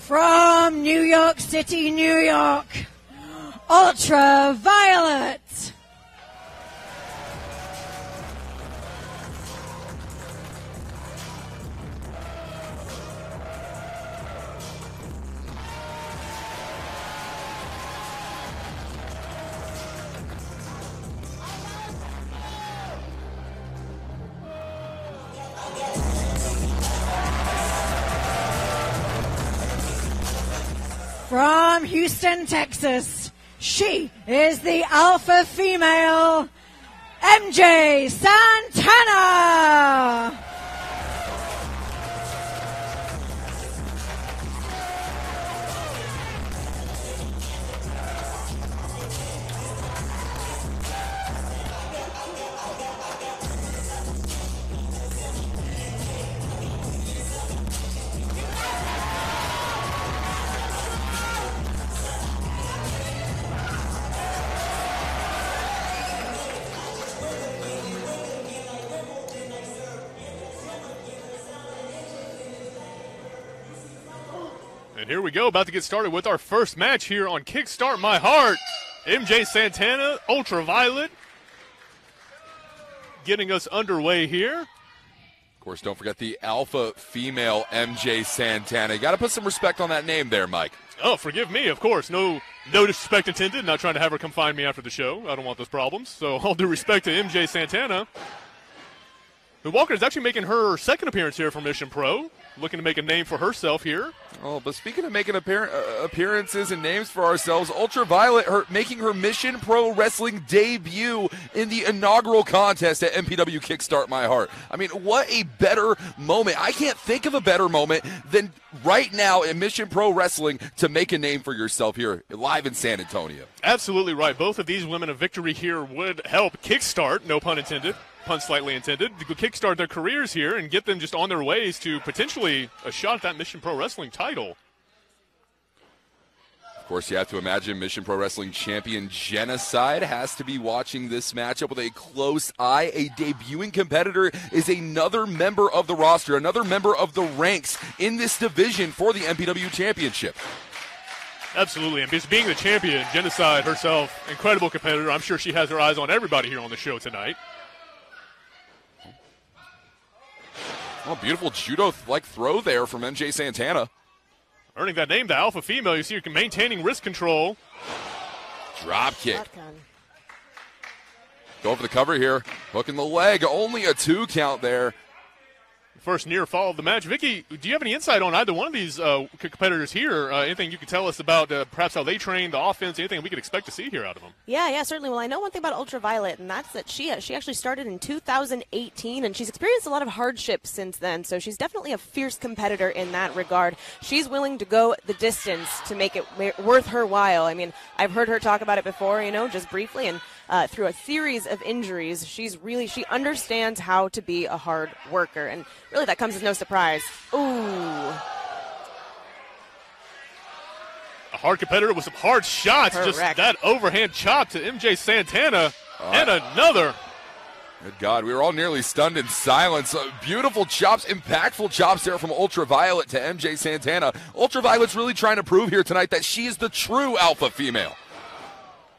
From New York City, New York, Ultra Violette. From Houston, Texas, she is the alpha female, MJ Santana. And here we go, about to get started with our first match here on Kickstart My Heart. MJ Santana, Ultra Violette, getting us underway here. Of course, don't forget the alpha female MJ Santana. You got to put some respect on that name there, Mike. Oh, forgive me, of course. No disrespect intended. Not trying to have her come find me after the show. I don't want those problems. So all due respect to MJ Santana, who Walker is actually making her second appearance here for Mission Pro, looking to make a name for herself here. Oh, but speaking of making appearances and names for ourselves, Ultra Violette making her Mission Pro Wrestling debut in the inaugural contest at MPW Kickstart My Heart. I mean, what a better moment. I can't think of a better moment than right now in Mission Pro Wrestling to make a name for yourself here live in San Antonio. Absolutely right. Both of these women of victory here would help kickstart, no pun intended, pun slightly intended, to kickstart their careers here and get them just on their ways to potentially a shot at that Mission Pro Wrestling title. Of course, you have to imagine Mission Pro Wrestling champion Genocide has to be watching this matchup with a close eye. A debuting competitor is another member of the roster, another member of the ranks in this division for the MPW Championship. Absolutely, and just being the champion, Genocide herself, incredible competitor. I'm sure she has her eyes on everybody here on the show tonight. Oh, beautiful judo-like throw there from MJ Santana. Earning that name, the alpha female. You see her maintaining wrist control. Drop kick. Go for the cover here. Hooking the leg. Only a 2 count there. First near fall of the match. Vicky, do you have any insight on either one of these competitors here? Anything you could tell us about perhaps how they train, the offense, anything we could expect to see here out of them? Yeah, certainly. Well, I know one thing about Ultra Violette, and that's that she actually started in 2018, and she's experienced a lot of hardship since then, so she's definitely a fierce competitor in that regard. She's willing to go the distance to make it worth her while. I mean, I've heard her talk about it before, just briefly, and through a series of injuries, she understands how to be a hard worker, and really that comes as no surprise. Ooh. A hard competitor with some hard shots. Correct. Just that overhand chop to MJ Santana, and another. Good God, we were all nearly stunned in silence. Beautiful chops, impactful chops there from Ultra Violette to MJ Santana. Ultra Violette's really trying to prove here tonight that she is the true alpha female.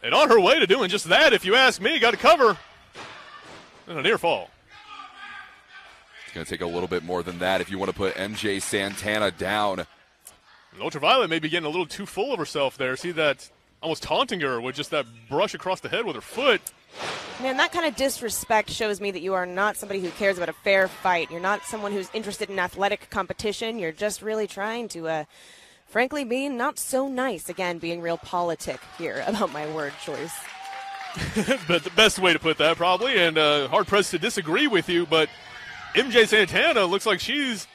And on her way to doing just that, if you ask me, got to cover. And a near fall. It's going to take a little bit more than that if you want to put MJ Santana down. And Ultra Violette may be getting a little too full of herself there. See that almost taunting her with just that brush across the head with her foot. Man, that kind of disrespect shows me that you are not somebody who cares about a fair fight. You're not someone who's interested in athletic competition. You're just really trying to, frankly, being not so nice. Again, being real politic here about my word choice. But the best way to put that, probably, and hard-pressed to disagree with you, but MJ Santana looks like she's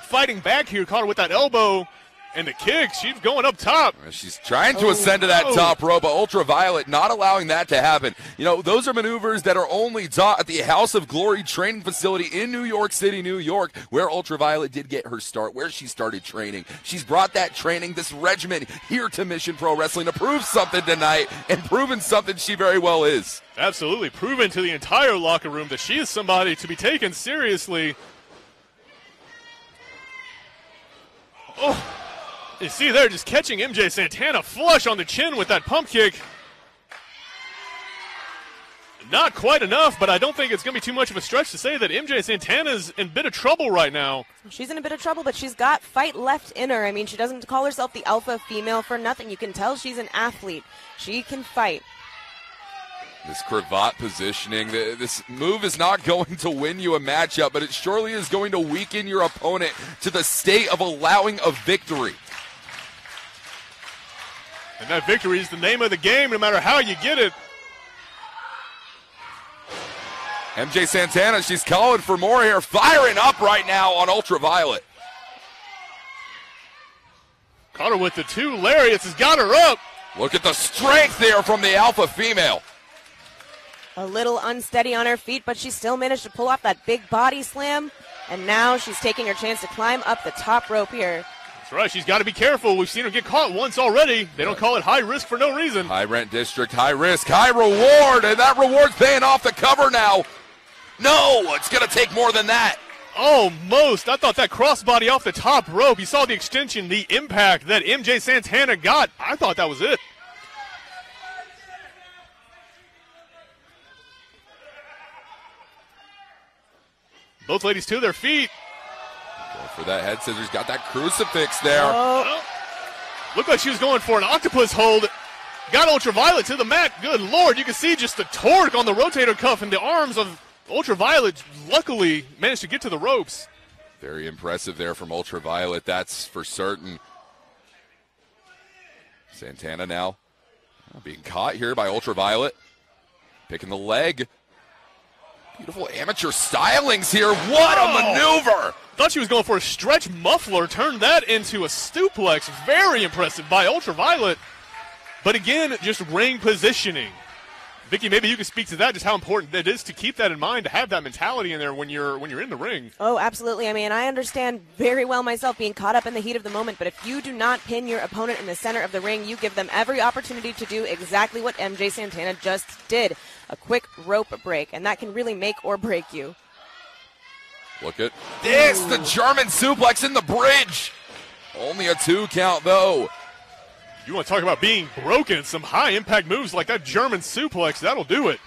fighting back here, caught her with that elbow and the kick. She's going up top. She's trying to ascend to that top rope, but Ultra Violette not allowing that to happen. Those are maneuvers that are only taught at the House of Glory training facility in New York City, New York, where Ultra Violette did get her start, where she started training. She's brought that training, this regimen, here to Mission Pro Wrestling to prove something tonight, and proven something she very well is. Absolutely. Proven to the entire locker room that she is somebody to be taken seriously. Oh. You see there, just catching MJ Santana flush on the chin with that pump kick. Not quite enough, but I don't think it's going to be too much of a stretch to say that MJ Santana's in a bit of trouble right now. She's in a bit of trouble, but she's got fight left in her. I mean, she doesn't call herself the alpha female for nothing. You can tell she's an athlete. She can fight. This cravat positioning, this move is not going to win you a matchup, but it surely is going to weaken your opponent to the state of allowing a victory. And that victory is the name of the game, no matter how you get it. MJ Santana, she's calling for more here, firing up right now on Ultraviolet. Caught her with the 2 lariats, has got her up. Look at the strength there from the alpha female. A little unsteady on her feet, but she still managed to pull off that big body slam. And now she's taking her chance to climb up the top rope here. That's right, she's got to be careful. We've seen her get caught once already. They don't call it high risk for no reason. High rent district, high risk, high reward, and that reward's paying off the cover now. No, it's going to take more than that. Almost. I thought that crossbody off the top rope, you saw the extension, the impact that MJ Santana got. I thought that was it. Both ladies to their feet. Going for that head scissors, got that crucifix there. Oh. Looked like she was going for an octopus hold. Got Ultraviolet to the mat. Good Lord, you can see just the torque on the rotator cuff and the arms of Ultraviolet luckily managed to get to the ropes. Very impressive there from Ultraviolet, that's for certain. Santana now being caught here by Ultraviolet. Picking the leg. Beautiful amateur stylings here. What a maneuver! Thought she was going for a stretch muffler. Turned that into a stuplex. Very impressive by Ultraviolet. But again, just ring positioning. Vicky, maybe you can speak to that, just how important it is to keep that in mind, to have that mentality in there when you're in the ring. Oh, absolutely. I mean, I understand very well myself being caught up in the heat of the moment, but if you do not pin your opponent in the center of the ring, you give them every opportunity to do exactly what MJ Santana just did, a quick rope break, and that can really make or break you. Look at this, the German suplex in the bridge. Only a 2 count, though. You want to talk about being broken, some high-impact moves like that German suplex, that'll do it.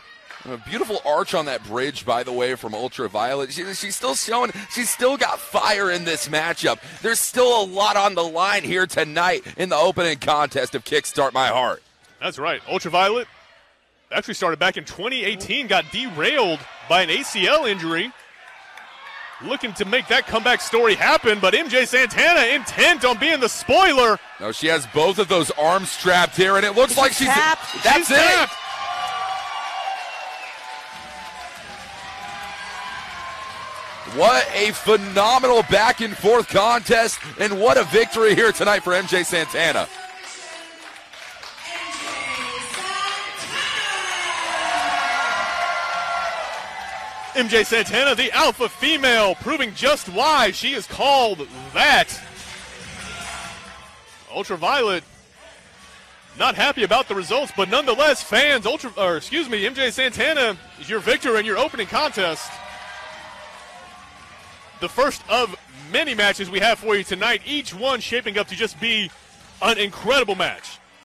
A beautiful arch on that bridge, by the way, from Ultraviolet. She's still showing, she's still got fire in this matchup. There's still a lot on the line here tonight in the opening contest of Kickstart My Heart. That's right. Ultraviolet actually started back in 2018, got derailed by an ACL injury. Looking to make that comeback story happen, but MJ Santana intent on being the spoiler. No, she has both of those arms strapped here, and it looks like she's tapped. That's it. Tapped. What a phenomenal back and forth contest, and what a victory here tonight for MJ Santana. MJ Santana, the alpha female, proving just why she is called that. Ultraviolet not happy about the results, but nonetheless, fans, MJ Santana is your victor in your opening contest. The first of many matches we have for you tonight, each one shaping up to just be an incredible match.